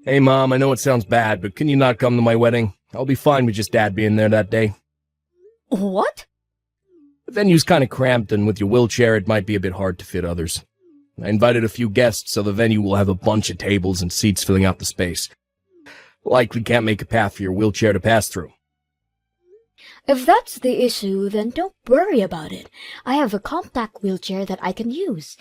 Hey, Mom, I know it sounds bad, but can you not come to my wedding? I'll be fine with just Dad being there that day. What? The venue's kind of cramped, and with your wheelchair, it might be a bit hard to fit others. I invited a few guests, so the venue will have a bunch of tables and seats filling out the space. Likely can't make a path for your wheelchair to pass through. If that's the issue, then don't worry about it. I have a compact wheelchair that I can use.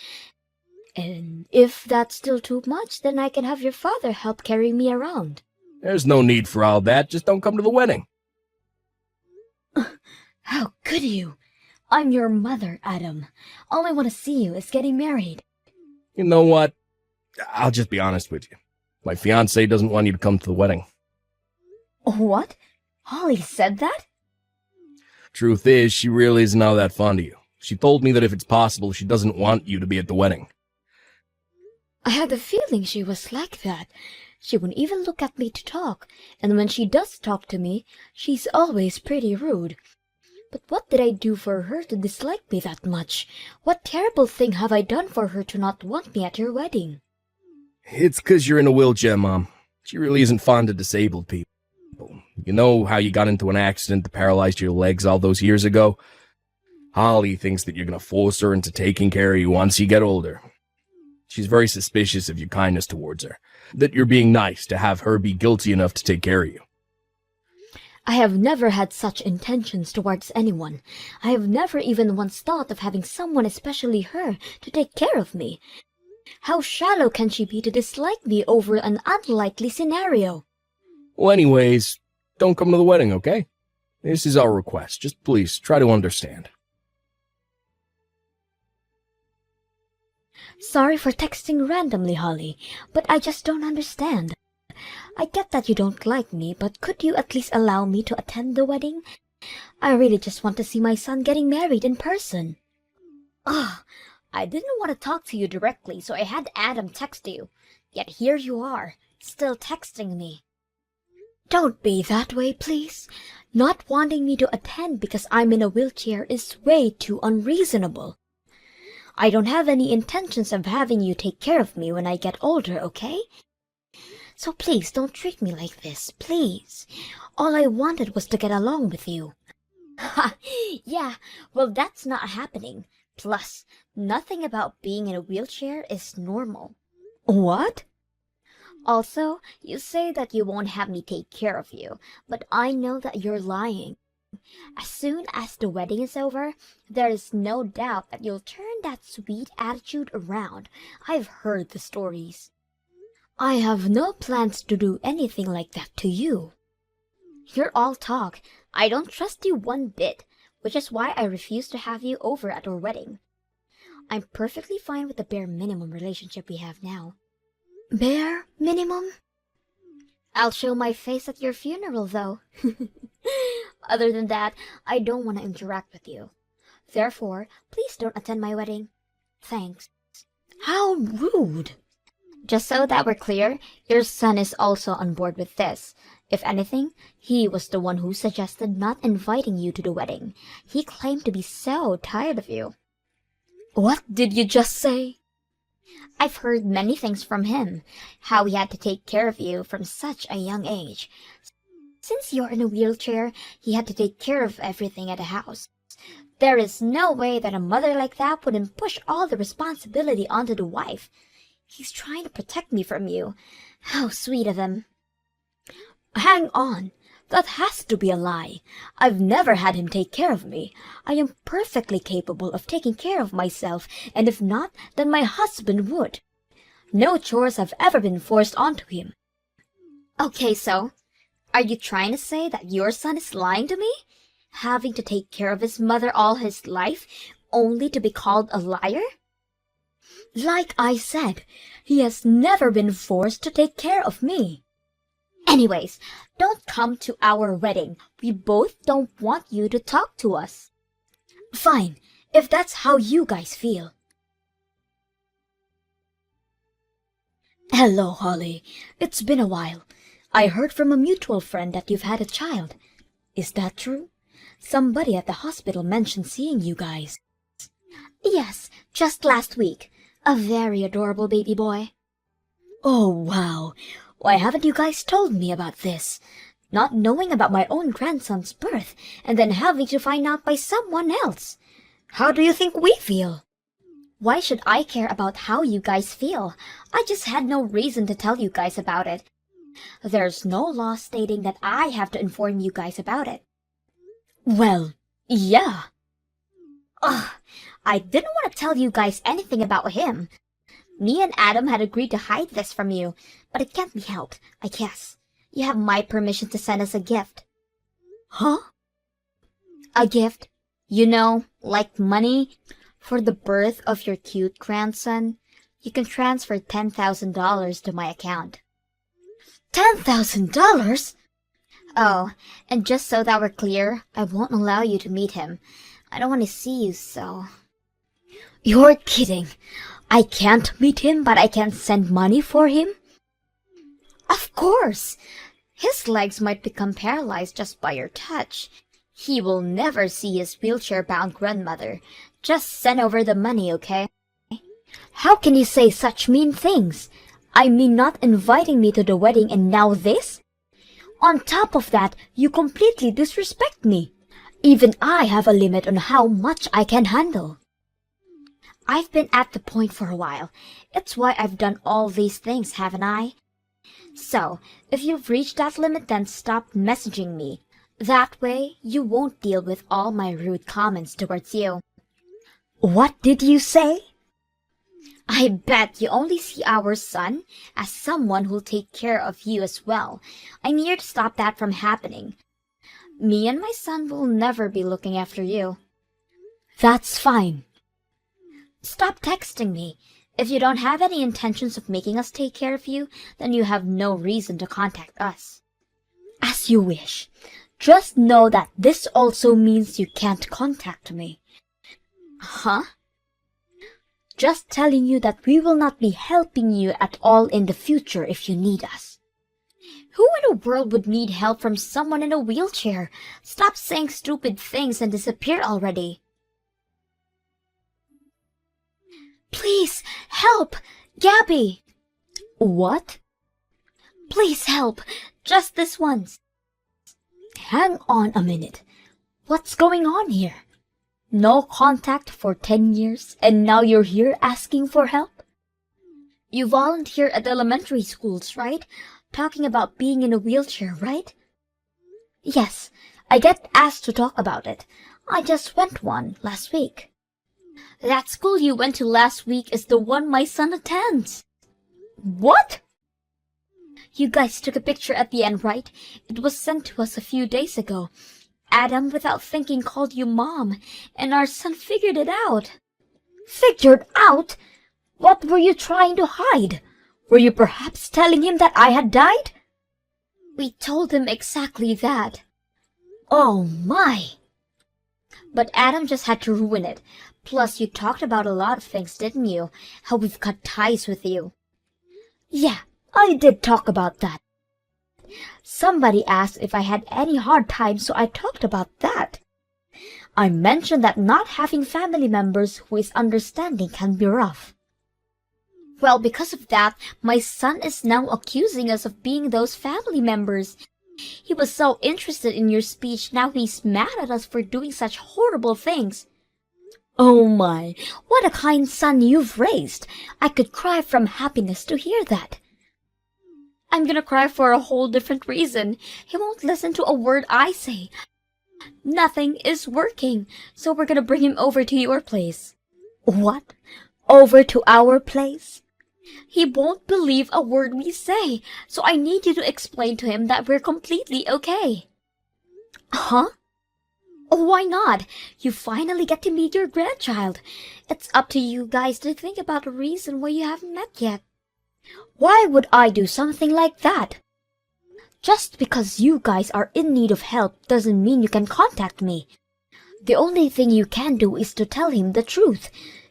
And if that's still too much, then I can have your father help carry me around. There's no need for all that, just don't come to the wedding. How could you? I'm your mother, Adam. All I want to see you is getting married. You know what? I'll just be honest with you. My fiancée doesn't want you to come to the wedding. What? Holly said that? Truth is, she really isn't all that fond of you. She told me that if it's possible, she doesn't want you to be at the wedding. I had a feeling she was like that. She wouldn't even look at me to talk, and when she does talk to me, she's always pretty rude. But what did I do for her to dislike me that much? What terrible thing have I done for her to not want me at your wedding? It's 'cause you're in a wheelchair, Mom. She really isn't fond of disabled people. You know how you got into an accident that paralyzed your legs all those years ago? Holly thinks that you're going to force her into taking care of you once you get older. She's very suspicious of your kindness towards her, that you're being nice to have her be guilty enough to take care of you. I have never had such intentions towards anyone. I have never even once thought of having someone, especially her, to take care of me. How shallow can she be to dislike me over an unlikely scenario? Well, anyways, don't come to the wedding, okay? This is our request. Just please try to understand. Sorry for texting randomly, Holly, but I just don't understand. I get that you don't like me, but could you at least allow me to attend the wedding? I really just want to see my son getting married in person. I didn't want to talk to you directly, so I had Adam text you. Yet here you are, still texting me. Don't be that way, please. Not wanting me to attend because I'm in a wheelchair is way too unreasonable. I don't have any intentions of having you take care of me when I get older, okay? So please don't treat me like this, please. All I wanted was to get along with you. Ha! Yeah, well that's not happening. Plus, nothing about being in a wheelchair is normal. What? Also, you say that you won't have me take care of you, but I know that you're lying. As soon as the wedding is over, there is no doubt that you'll turn that sweet attitude around. I've heard the stories. I have no plans to do anything like that to you. You're all talk. I don't trust you one bit, which is why I refuse to have you over at our wedding. I'm perfectly fine with the bare minimum relationship we have now. Bare minimum? I'll show my face at your funeral, though. Other than that, I don't want to interact with you. Therefore, please don't attend my wedding. Thanks. How rude! Just so that we're clear, your son is also on board with this. If anything, he was the one who suggested not inviting you to the wedding. He claimed to be so tired of you. What did you just say? I've heard many things from him. How he had to take care of you from such a young age. Since you're in a wheelchair, he had to take care of everything at the house. There is no way that a mother like that wouldn't push all the responsibility onto the wife. He's trying to protect me from you. How sweet of him. Hang on. That has to be a lie. I've never had him take care of me. I am perfectly capable of taking care of myself, and if not, then my husband would. No chores have ever been forced onto him. Okay, so, are you trying to say that your son is lying to me? Having to take care of his mother all his life, only to be called a liar? Like I said, he has never been forced to take care of me. Anyways, don't come to our wedding. We both don't want you to talk to us. Fine, if that's how you guys feel. Hello, Holly. It's been a while. I heard from a mutual friend that you've had a child. Is that true? Somebody at the hospital mentioned seeing you guys. Yes, just last week. A very adorable baby boy. Oh, wow. Why haven't you guys told me about this? Not knowing about my own grandson's birth, and then having to find out by someone else. How do you think we feel? Why should I care about how you guys feel? I just had no reason to tell you guys about it. There's no law stating that I have to inform you guys about it. Well, yeah. Ugh, I didn't want to tell you guys anything about him. Me and Adam had agreed to hide this from you, but it can't be helped, I guess. You have my permission to send us a gift. Huh? A gift? You know, like money? For the birth of your cute grandson, you can transfer $10,000 to my account. $10,000? Oh, and just so that we're clear, I won't allow you to meet him. I don't want to see you, so... You're kidding. I can't meet him, but I can send money for him? Of course. His legs might become paralyzed just by your touch. He will never see his wheelchair-bound grandmother. Just send over the money, okay? How can you say such mean things? I mean not inviting me to the wedding and now this? On top of that, you completely disrespect me. Even I have a limit on how much I can handle. I've been at the point for a while. It's why I've done all these things, haven't I? So, if you've reached that limit, then stop messaging me. That way, you won't deal with all my rude comments towards you. What did you say? I bet you only see our son as someone who'll take care of you as well. I'm here to stop that from happening. Me and my son will never be looking after you. That's fine. Stop texting me. If you don't have any intentions of making us take care of you, then you have no reason to contact us. As you wish. Just know that this also means you can't contact me. Huh? Just telling you that we will not be helping you at all in the future if you need us. Who in the world would need help from someone in a wheelchair? Stop saying stupid things and disappear already. Please, help! Gabby! What? Please help! Just this once. Hang on a minute. What's going on here? No contact for 10 years, and now you're here asking for help? You volunteer at elementary schools, right? Talking about being in a wheelchair, right? Yes, I get asked to talk about it. I just went one last week. That school you went to last week is the one my son attends. What? You guys took a picture at the end, right? It was sent to us a few days ago. Adam, without thinking, called you Mom, and our son figured it out. Figured out? What were you trying to hide? Were you perhaps telling him that I had died? We told him exactly that. Oh my! But Adam just had to ruin it. Plus, you talked about a lot of things, didn't you? How we've cut ties with you. Yeah, I did talk about that. Somebody asked if I had any hard times, so I talked about that. I mentioned that not having family members who is understanding can be rough. Well, because of that, my son is now accusing us of being those family members. He was so interested in your speech, now he's mad at us for doing such horrible things. Oh my, what a kind son you've raised. I could cry from happiness to hear that. I'm gonna cry for a whole different reason. He won't listen to a word I say. Nothing is working, so we're gonna bring him over to your place. What? Over to our place? He won't believe a word we say, so I need you to explain to him that we're completely okay. Huh? Why not? You finally get to meet your grandchild. It's up to you guys to think about a reason why you haven't met yet. Why would I do something like that? Just because you guys are in need of help doesn't mean you can contact me. The only thing you can do is to tell him the truth.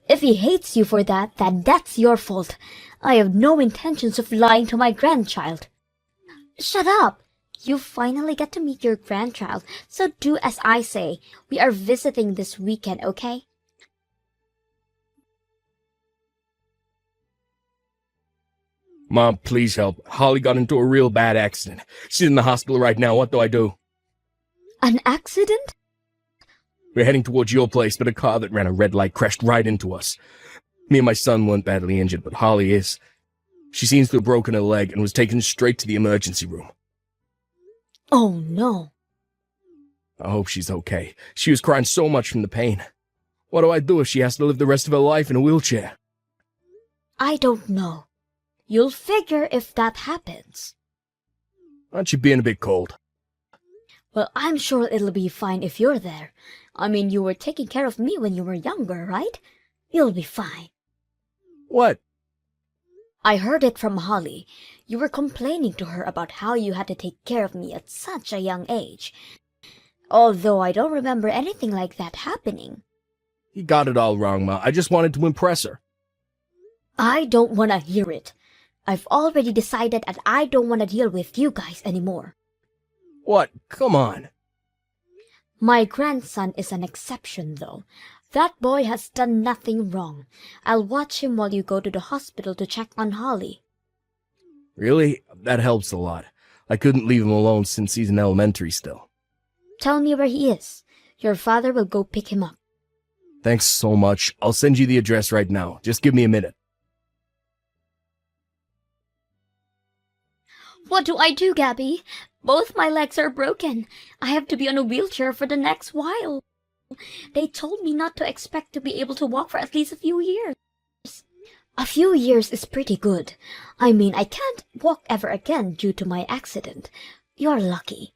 If he hates you for that, then that's your fault. I have no intentions of lying to my grandchild. Shut up! You finally get to meet your grandchild, so do as I say. We are visiting this weekend, okay? Mom, please help. Holly got into a real bad accident. She's in the hospital right now. What do I do? An accident? We're heading towards your place, but a car that ran a red light crashed right into us. Me and my son weren't badly injured, but Holly is. She seems to have broken her leg and was taken straight to the emergency room. Oh, no. I hope she's okay. She was crying so much from the pain. What do I do if she has to live the rest of her life in a wheelchair? I don't know. You'll figure if that happens. Aren't you being a bit cold? Well, I'm sure it'll be fine if you're there. I mean, you were taking care of me when you were younger, right? You'll be fine. What? I heard it from Holly. You were complaining to her about how you had to take care of me at such a young age. Although I don't remember anything like that happening. You got it all wrong, Ma. I just wanted to impress her. I don't want to hear it. I've already decided that I don't want to deal with you guys anymore. What? Come on. My grandson is an exception, though. That boy has done nothing wrong. I'll watch him while you go to the hospital to check on Holly. Really? That helps a lot. I couldn't leave him alone since he's in elementary still. Tell me where he is. Your father will go pick him up. Thanks so much. I'll send you the address right now. Just give me a minute. What do I do, Gabby? Both my legs are broken. I have to be on a wheelchair for the next while. They told me not to expect to be able to walk for at least a few years. A few years is pretty good. I mean, I can't walk ever again due to my accident. You're lucky.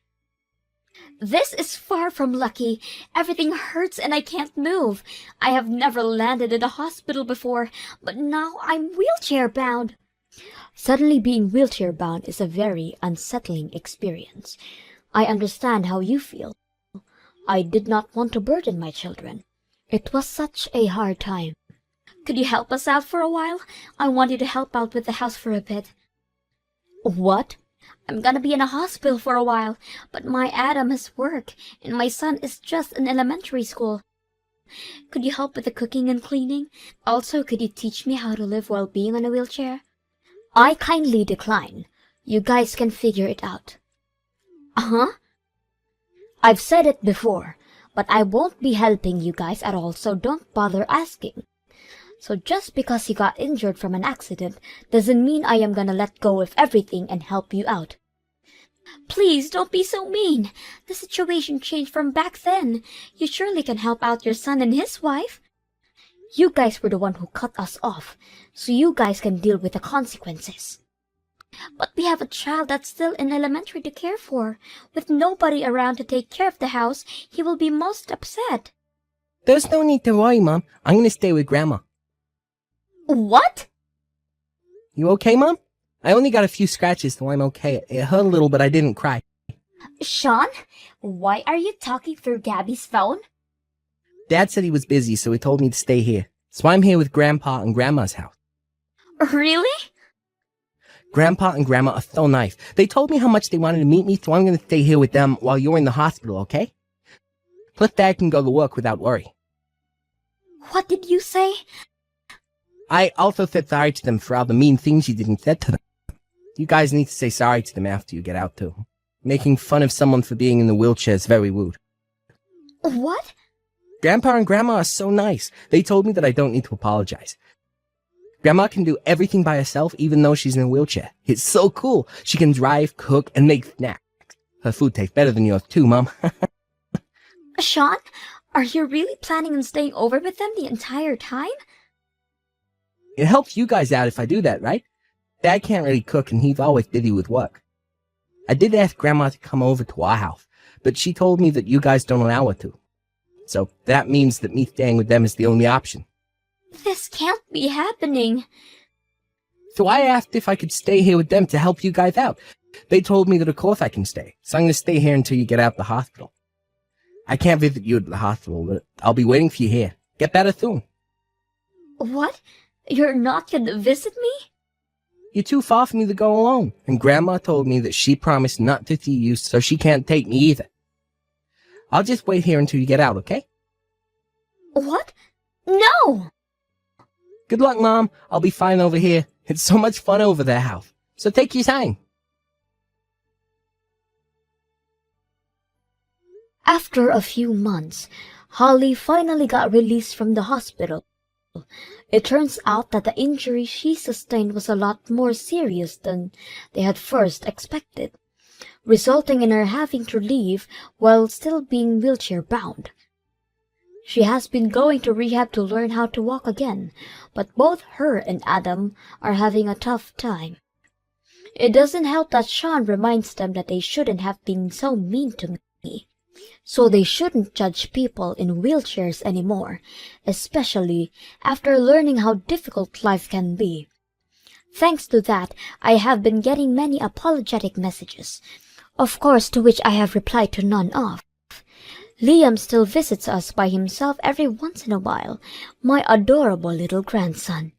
This is far from lucky. Everything hurts and I can't move. I have never landed in a hospital before, but now I'm wheelchair-bound. Suddenly being wheelchair-bound is a very unsettling experience. I understand how you feel. I did not want to burden my children. It was such a hard time. Could you help us out for a while? I want you to help out with the house for a bit. What? I'm gonna be in a hospital for a while, but my Adam has work, and my son is just in elementary school. Could you help with the cooking and cleaning? Also, could you teach me how to live while being on a wheelchair? I kindly decline. You guys can figure it out. Uh-huh. I've said it before, but I won't be helping you guys at all, so don't bother asking. So just because you got injured from an accident doesn't mean I am gonna let go of everything and help you out. Please don't be so mean. The situation changed from back then. You surely can help out your son and his wife. You guys were the one who cut us off, so you guys can deal with the consequences. But we have a child that's still in elementary to care for. With nobody around to take care of the house, he will be most upset. There's no need to worry, Mom. I'm gonna stay with Grandma. What? You okay, Mom? I only got a few scratches, so I'm okay. It hurt a little, but I didn't cry. Sean, why are you talking through Gabby's phone? Dad said he was busy, so he told me to stay here. So I'm here with Grandpa and Grandma's house. Really? Grandpa and Grandma are so nice. They told me how much they wanted to meet me, so I'm gonna stay here with them while you're in the hospital, okay? Plus, Dad can go to work without worry. What did you say? I also said sorry to them for all the mean things you did and said to them. You guys need to say sorry to them after you get out, too. Making fun of someone for being in the wheelchair is very rude. What? Grandpa and Grandma are so nice. They told me that I don't need to apologize. Grandma can do everything by herself, even though she's in a wheelchair. It's so cool. She can drive, cook, and make snacks. Her food tastes better than yours, too, Mom. Sean, are you really planning on staying over with them the entire time? It helps you guys out if I do that, right? Dad can't really cook, and he's always busy with work. I did ask Grandma to come over to our house, but she told me that you guys don't allow her to. So that means that me staying with them is the only option. This can't be happening. So I asked if I could stay here with them to help you guys out. They told me that of course I can stay, so I'm going to stay here until you get out of the hospital. I can't visit you at the hospital, but I'll be waiting for you here. Get better soon. What? You're not going to visit me? You're too far for me to go alone, and Grandma told me that she promised not to see you, so she can't take me either. I'll just wait here until you get out, okay? What? No! Good luck, Mom. I'll be fine over here. It's so much fun over there, House. So take your time. After a few months, Holly finally got released from the hospital. It turns out that the injury she sustained was a lot more serious than they had first expected, resulting in her having to leave while still being wheelchair-bound. She has been going to rehab to learn how to walk again, but both her and Adam are having a tough time. It doesn't help that Sean reminds them that they shouldn't have been so mean to me. So they shouldn't judge people in wheelchairs anymore, especially after learning how difficult life can be. Thanks to that, I have been getting many apologetic messages, of course to which I have replied to none of. Liam still visits us by himself every once in a while, my adorable little grandson.